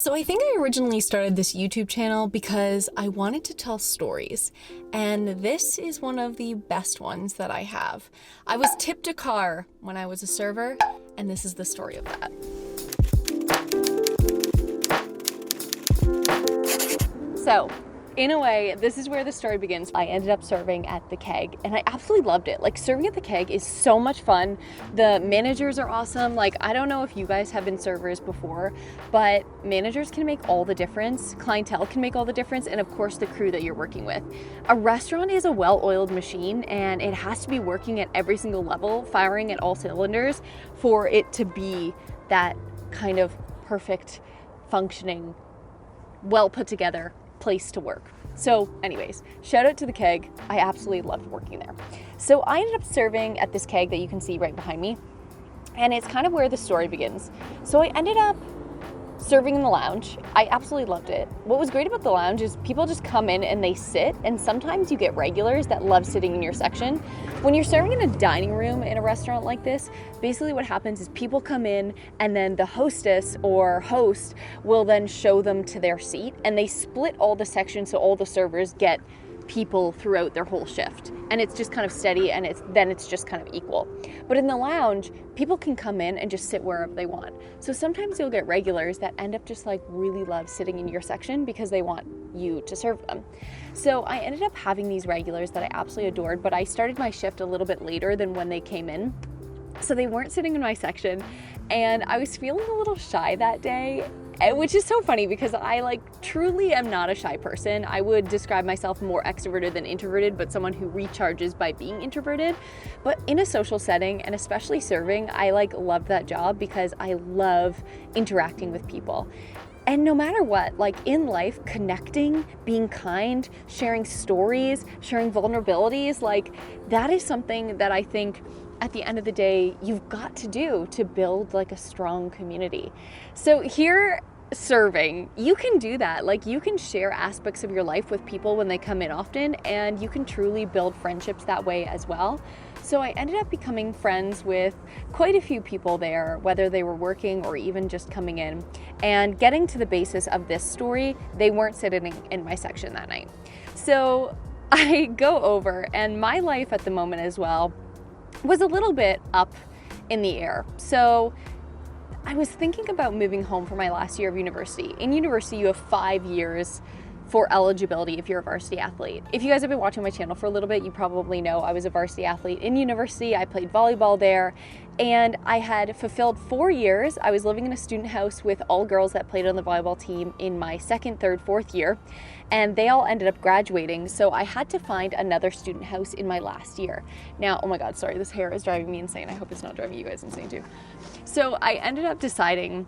So I think I originally started this YouTube channel because I wanted to tell stories, and this is one of the best ones that I have. I was tipped a car when I was a server, and this is the story of that. So, in a way, this is where the story begins. I ended up serving at the Keg, and I absolutely loved it. Like, serving at the Keg is so much fun. The managers are awesome. Like, I don't know if you guys have been servers before, but managers can make all the difference. Clientele can make all the difference, and of course, the crew that you're working with. A restaurant is a well-oiled machine, and it has to be working at every single level, firing at all cylinders for it to be that kind of perfect, functioning, well put together place to work. So anyways, shout out to the Keg. I absolutely loved working there. So I ended up serving at this Keg that you can see right behind me, and it's kind of where the story begins. So I ended up serving in the lounge. I absolutely loved it. What was great about the lounge is people just come in and they sit, and sometimes you get regulars that love sitting in your section. When you're serving in a dining room in a restaurant like this, basically what happens is people come in and then the hostess or host will then show them to their seat, and they split all the sections so all the servers get people throughout their whole shift, and it's just kind of steady, and it's just kind of equal. But in the lounge, people can come in and just sit wherever they want. So sometimes you'll get regulars that end up just like really love sitting in your section because they want you to serve them. So I ended up having these regulars that I absolutely adored, but I started my shift a little bit later than when they came in, so they weren't sitting in my section, and I was feeling a little shy that day, which is so funny because I truly am not a shy person. I would describe myself more extroverted than introverted, but someone who recharges by being introverted. But in a social setting, and especially serving, I loved that job because I love interacting with people. And no matter what, in life, connecting, being kind, sharing stories, sharing vulnerabilities, that is something that I think at the end of the day, you've got to do to build a strong community. So here, serving, you can do that. You can share aspects of your life with people when they come in often, and you can truly build friendships that way as well. So I ended up becoming friends with quite a few people there, whether they were working or even just coming in. And getting to the basis of this story, they weren't sitting in my section that night. So I go over, and my life at the moment as well was a little bit up in the air. So I was thinking about moving home for my last year of university. In university, you have 5 years for eligibility if you're a varsity athlete. If you guys have been watching my channel for a little bit, you probably know I was a varsity athlete in university. I played volleyball there, and I had fulfilled 4 years. I was living in a student house with all girls that played on the volleyball team in my second, third, fourth year, and they all ended up graduating, so I had to find another student house in my last year. Now, oh my God, sorry, this hair is driving me insane. I hope it's not driving you guys insane too. So I ended up deciding,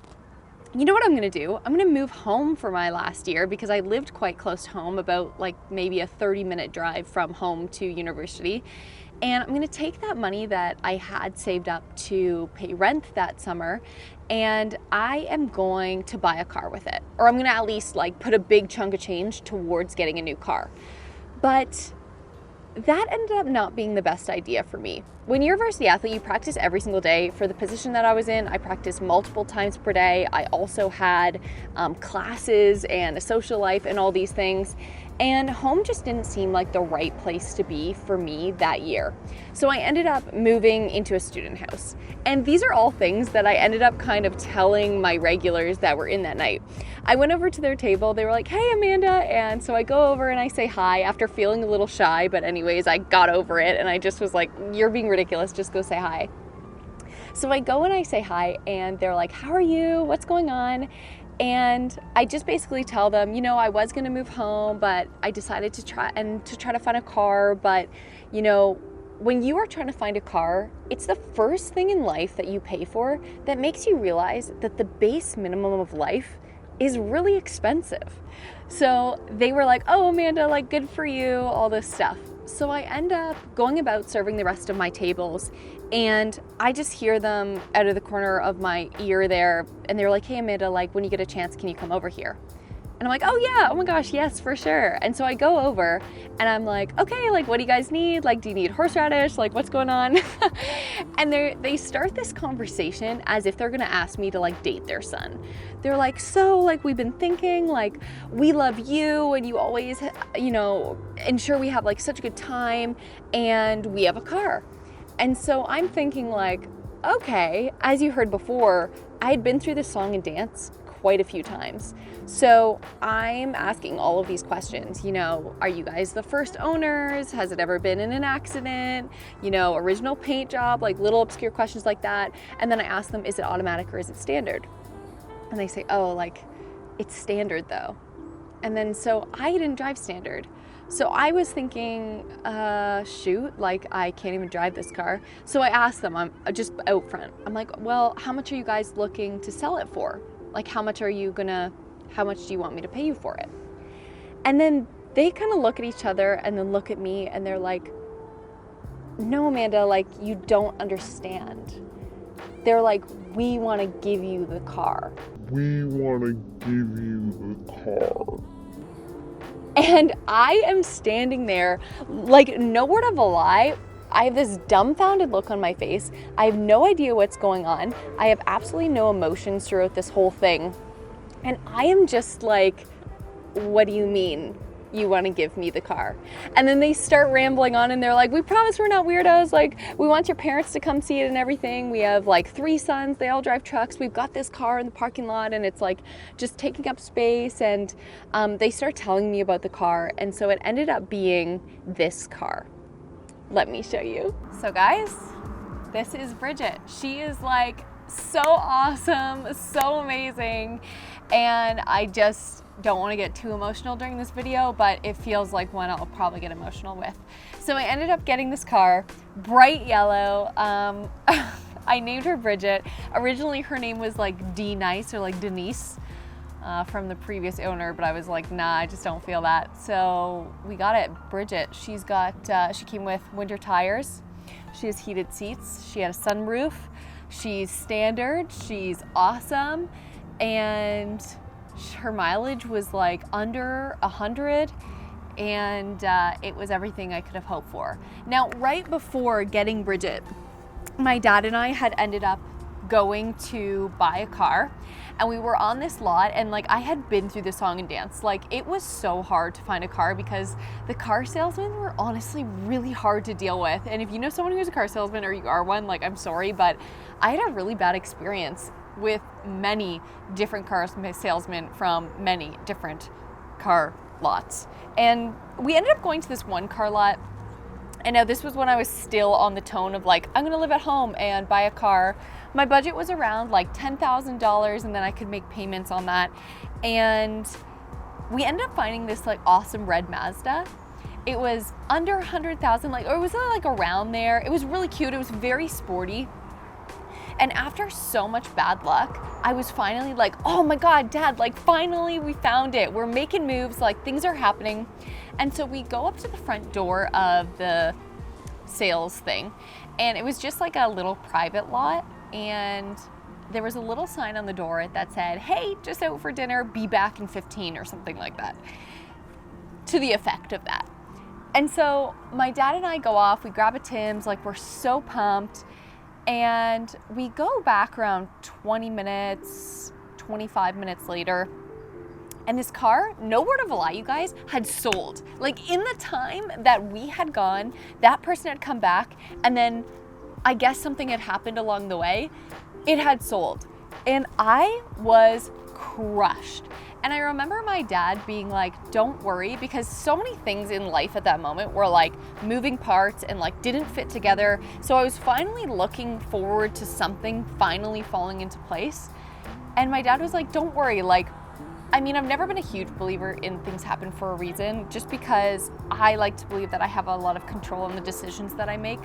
you know what I'm gonna do? I'm gonna move home for my last year because I lived quite close to home, about maybe a 30-minute drive from home to university. And I'm gonna take that money that I had saved up to pay rent that summer, and I am going to buy a car with it. Or I'm gonna at least put a big chunk of change towards getting a new car. But that ended up not being the best idea for me. When you're a varsity athlete, you practice every single day. For the position that I was in, I practiced multiple times per day. I also had classes and a social life and all these things. And home just didn't seem like the right place to be for me that year. So I ended up moving into a student house. And these are all things that I ended up kind of telling my regulars that were in that night. I went over to their table, they were like, "Hey Amanda," and so I go over and I say hi after feeling a little shy, but anyways, I got over it and I just was like, "You're being ridiculous, just go say hi." So I go and I say hi, and they're like, "How are you? What's going on?" And I just basically tell them, I was gonna move home, but I decided to try to find a car. But, when you are trying to find a car, it's the first thing in life that you pay for that makes you realize that the base minimum of life is really expensive. So they were like, "Oh, Amanda, good for you," all this stuff. So I end up going about serving the rest of my tables, and I just hear them out of the corner of my ear there, and they're like, "Hey Amanda, when you get a chance, can you come over here?" And I'm like, oh yeah, oh my gosh, yes, for sure. And so I go over and I'm like, okay, like, what do you guys need? Like, do you need horseradish? Like, what's going on? And they start this conversation as if they're gonna ask me to like date their son. They're like, so like, we've been thinking, like, we love you and you always, you know, ensure we have like such a good time, and we have a car. And so I'm thinking like, okay, as you heard before, I had been through this song and dance quite a few times. So I'm asking all of these questions, you know, are you guys the first owners? Has it ever been in an accident? You know, original paint job, like little obscure questions like that. And then I ask them, is it automatic or is it standard? And they say, oh, like, it's standard though. And then so I didn't drive standard. So I was thinking, shoot, like I can't even drive this car. So I asked them, I'm just out front. I'm like, well, how much are you guys looking to sell it for? Like, how much do you want me to pay you for it? And then they kind of look at each other and then look at me and they're like, no, Amanda, like, you don't understand. They're like, we want to give you the car. We want to give you the car. And I am standing there, like, no word of a lie. I have this dumbfounded look on my face. I have no idea what's going on. I have absolutely no emotions throughout this whole thing. And I am just like, what do you mean you want to give me the car? And then they start rambling on and they're like, we promise we're not weirdos. Like, we want your parents to come see it and everything. We have like 3 sons. They all drive trucks. We've got this car in the parking lot and it's like just taking up space. And they start telling me about the car. And so it ended up being this car. Let me show you. So guys, this is Bridget. She is like so awesome, so amazing. And I just don't want to get too emotional during this video, but it feels like one I'll probably get emotional with. So I ended up getting this car, bright yellow. I named her Bridget. Originally her name was like D-Nice or like Denise from the previous owner, but I was like, nah, I just don't feel that. So we got it, Bridget. She's got, she came with winter tires. She has heated seats. She had a sunroof. She's standard. She's awesome. And her mileage was like under 100, and it was everything I could have hoped for. Now, right before getting Bridget, my dad and I had ended up going to buy a car, and we were on this lot, and like I had been through the song and dance. Like, it was so hard to find a car because the car salesmen were honestly really hard to deal with. And if you know someone who's a car salesman or you are one, like, I'm sorry, but I had a really bad experience with many different car salesmen from many different car lots. And we ended up going to this one car lot. And now this was when I was still on the tone of like, I'm gonna live at home and buy a car. My budget was around like $10,000, and then I could make payments on that. And we ended up finding this like awesome red Mazda. It was under 100,000, like, or it was like around there. It was really cute. It was very sporty. And after so much bad luck, I was finally like, oh my God, Dad, like finally we found it. We're making moves, like things are happening. And so we go up to the front door of the sales thing, and it was just like a little private lot. And there was a little sign on the door that said, hey, just out for dinner, be back in 15 or something like that, to the effect of that. And so my dad and I go off, we grab a Tim's, like we're so pumped. And we go back around 20 minutes, 25 minutes later, and this car, no word of a lie, you guys, had sold. Like, in the time that we had gone, that person had come back, and then I guess something had happened along the way. It had sold. And I was crushed. And I remember my dad being like, don't worry, because so many things in life at that moment were like moving parts and like didn't fit together. So I was finally looking forward to something finally falling into place. And my dad was like, don't worry. Like, I mean, I've never been a huge believer in things happen for a reason, just because I like to believe that I have a lot of control in the decisions that I make.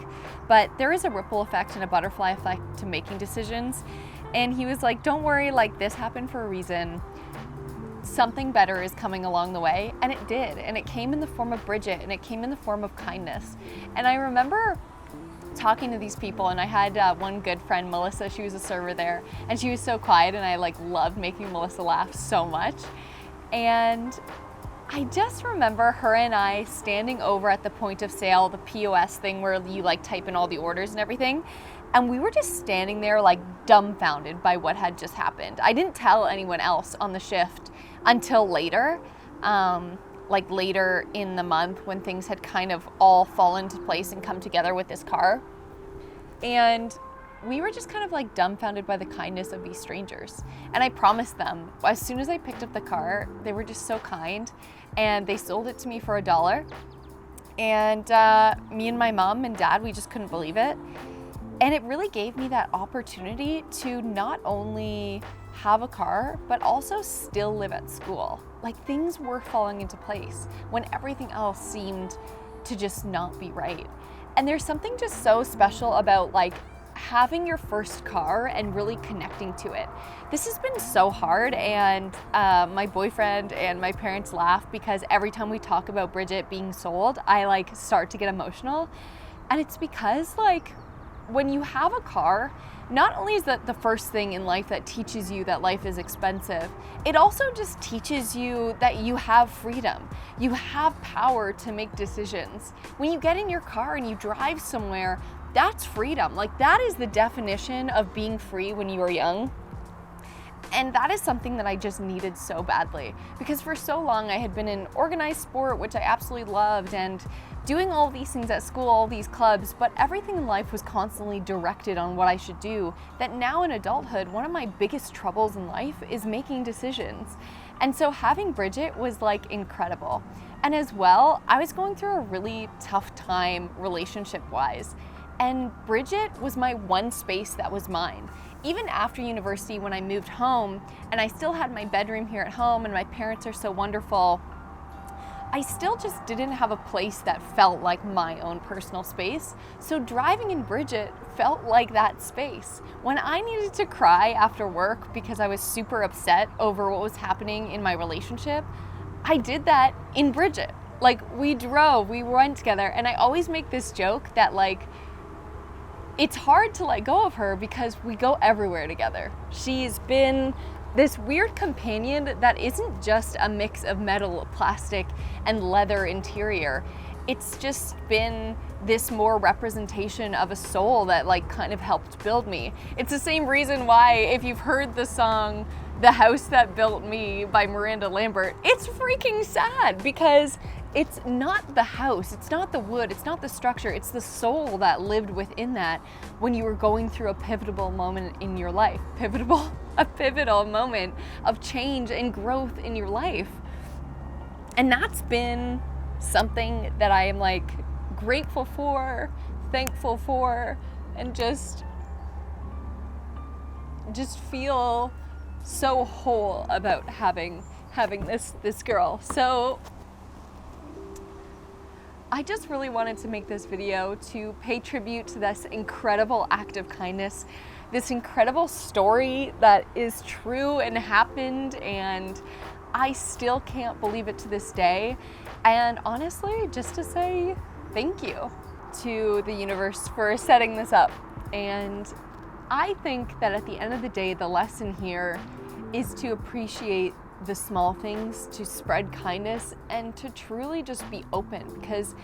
But there is a ripple effect and a butterfly effect to making decisions. And he was like, don't worry, like this happened for a reason. Something better is coming along the way. And it did. And it came in the form of Bridget, and it came in the form of kindness. And I remember talking to these people, and I had one good friend, Melissa. She was a server there, and she was so quiet, and I like loved making Melissa laugh so much. And I just remember her and I standing over at the point of sale, the POS thing where you like type in all the orders and everything. And we were just standing there like dumbfounded by what had just happened. I didn't tell anyone else on the shift until later, like later in the month when things had kind of all fallen into place and come together with this car. And we were just kind of like dumbfounded by the kindness of these strangers. And I promised them, as soon as I picked up the car, they were just so kind, and they sold it to me for $1. And me and my mom and dad, we just couldn't believe it. And it really gave me that opportunity to not only have a car, but also still live at school. Like, things were falling into place when everything else seemed to just not be right. And there's something just so special about like having your first car and really connecting to it. This has been so hard, and my boyfriend and my parents laugh because every time we talk about Bridget being sold, I like start to get emotional. And it's because like when you have a car, not only is that the first thing in life that teaches you that life is expensive, it also just teaches you that you have freedom. You have power to make decisions. When you get in your car and you drive somewhere, that's freedom. Like, that is the definition of being free when you are young. And that is something that I just needed so badly, because for so long I had been in organized sport, which I absolutely loved, and doing all these things at school, all these clubs, but everything in life was constantly directed on what I should do, that now in adulthood, one of my biggest troubles in life is making decisions. And so having Bridget was like incredible. And as well, I was going through a really tough time relationship-wise. And Bridget was my one space that was mine. Even after university, when I moved home and I still had my bedroom here at home and my parents are so wonderful, I still just didn't have a place that felt like my own personal space. So driving in Bridget felt like that space. When I needed to cry after work because I was super upset over what was happening in my relationship, I did that in Bridget. Like, we drove, we went together, and I always make this joke that like, it's hard to let go of her because we go everywhere together. She's been this weird companion that isn't just a mix of metal, plastic, and leather interior. It's just been this more representation of a soul that like kind of helped build me. It's the same reason why, if you've heard the song "The House That Built Me" by Miranda Lambert, it's freaking sad because it's not the house, it's not the wood, it's not the structure, it's the soul that lived within that when you were going through a pivotal moment in your life. A pivotal moment of change and growth in your life. And that's been something that I am like grateful for, thankful for, and just feel so whole about having this girl. So I just really wanted to make this video to pay tribute to this incredible act of kindness, this incredible story that is true and happened, and I still can't believe it to this day. And honestly, just to say thank you to the universe for setting this up. And I think that at the end of the day, the lesson here is to appreciate the small things, to spread kindness, and to truly just be open, because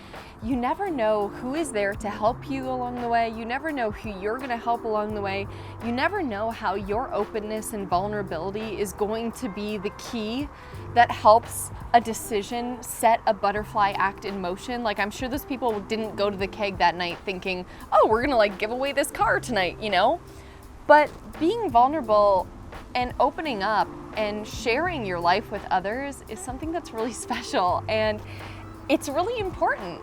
you never know who is there to help you along the way. You never know who you're going to help along the way. You never know how your openness and vulnerability is going to be the key that helps a decision set a butterfly act in motion. Like, I'm sure those people didn't go to the keg that night thinking, oh, we're gonna like give away this car tonight, you know? But being vulnerable and opening up and sharing your life with others is something that's really special, and it's really important.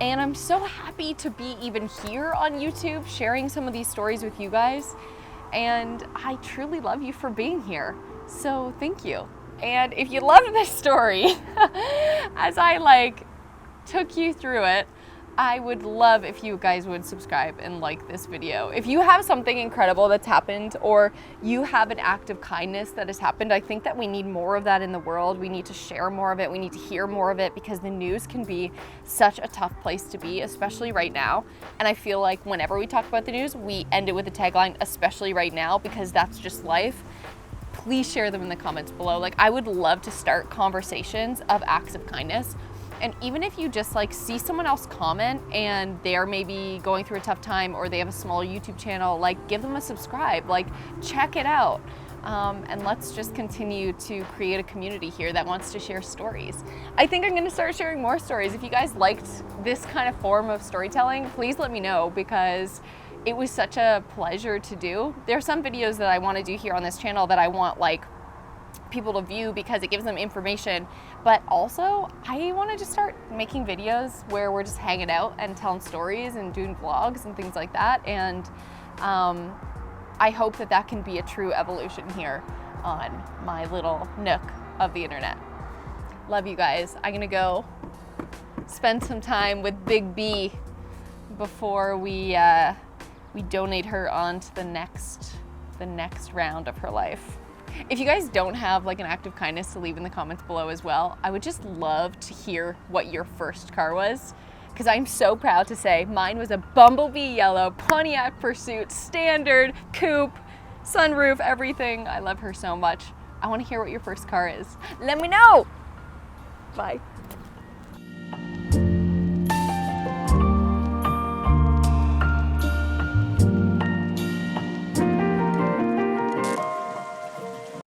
And I'm so happy to be even here on YouTube sharing some of these stories with you guys, and I truly love you for being here. So thank you. And if you loved this story, as I like took you through it, I would love if you guys would subscribe and like this video. If you have something incredible that's happened, or you have an act of kindness that has happened, I think that we need more of that in the world. We need to share more of it. We need to hear more of it, because the news can be such a tough place to be, especially right now. And I feel like whenever we talk about the news, we end it with a tagline, especially right now, because that's just life. please share them in the comments below. Like, I would love to start conversations of acts of kindness. And even if you just like see someone else comment and they're maybe going through a tough time, or they have a small YouTube channel, like give them a subscribe, like check it out. And let's just continue to create a community here that wants to share stories. I think I'm gonna start sharing more stories. If you guys liked this kind of form of storytelling, please let me know, because it was such a pleasure to do. There are some videos that I wanna do here on this channel that I want like people to view because it gives them information, but also I want to just start making videos where we're just hanging out and telling stories and doing vlogs and things like that. And I hope that that can be a true evolution here on my little nook of the internet. Love you guys. I'm gonna go spend some time with Big B before we donate her on to the next round of her life. If you guys don't have like an act of kindness to leave in the comments below as well, I would just love to hear what your first car was, because I'm so proud to say mine was a Bumblebee yellow Pontiac Pursuit, standard, coupe, sunroof, everything. I love her so much. I want to hear what your first car is. Let me know. Bye.